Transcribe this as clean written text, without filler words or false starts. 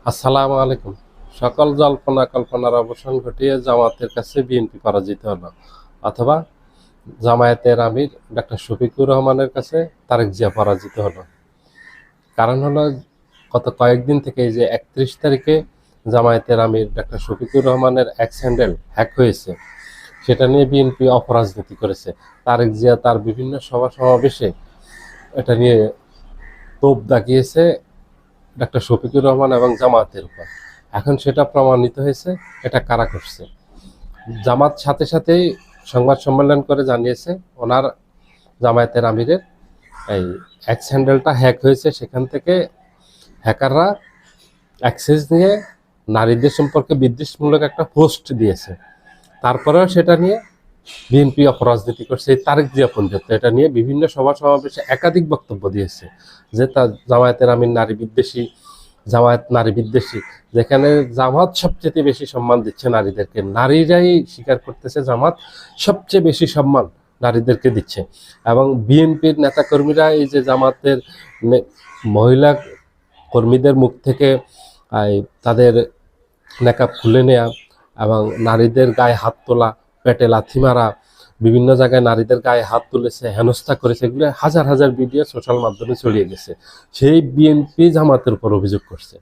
আসসালামু আলাইকুম। সকল জল্পনা কল্পনার অবসান ঘটিয়ে জামাতের কাছে বিএনপি পরাজিত হলো, অথবা জামায়াতের আমির ডাক্তার শফিকুর রহমানের কাছে তারেক জিয়া পরাজিত হলো। কারণ হলো, গত কয়েকদিন থেকে এই যে 31 তারিখে জামায়াতের আমির ডাক্তার শফিকুর রহমানের এক্স হ্যান্ডেল হ্যাক হয়েছে, সেটা নিয়ে বিএনপি অপরাজনীতি করেছে। তারেক জিয়া তার বিভিন্ন সভা সমাবেশে এটা নিয়ে তোপ দাগিয়েছে ডাক্তার শফিকুর রহমান এবং জামায়াতের উপর। এখন সেটা প্রমাণিত হয়েছে এটা কারা করছে। জামাত সাথে সাথেই সংবাদ সম্মেলন করে জানিয়েছে ওনার জামায়াতের আমিরের এই এক্স হ্যান্ডেলটা হ্যাক হয়েছে, সেখান থেকে হ্যাকাররা অ্যাক্সেস নিয়ে নারীদের সম্পর্কে বিদ্বেষমূলক একটা পোস্ট দিয়েছে। তারপরেও সেটা নিয়ে বিএনপি অপরাজনীতি করছে। এই তারেক জিয়া পর্যন্ত এটা নিয়ে বিভিন্ন সভা সমাবেশে একাধিক বক্তব্য দিয়েছে যে তার জামায়াতের আমির নারী বিদ্বেষী, জামায়াত নারী বিদ্বেষী। যেখানে জামাত সবচেয়ে বেশি সম্মান দিচ্ছে নারীদেরকে, নারীরাই স্বীকার করতেছে জামাত সবচেয়ে বেশি সম্মান নারীদেরকে দিচ্ছে। এবং বিএনপির নেতাকর্মীরা এই যে জামাতের মহিলা কর্মীদের মুখ থেকে তাদের নেকাব খুলে নেওয়া এবং নারীদের গায়ে হাত তোলা, পেটে লাথি মারা, বিভিন্ন জায়গায় নারীদের গায়ে হাত তুলেছে, হেনস্থা করেছে, এগুলো হাজার হাজার ভিডিও সোশ্যাল মাধ্যমে ছড়িয়ে গেছে। সেই বিএনপি জামাতের উপর অভিযোগ করছে।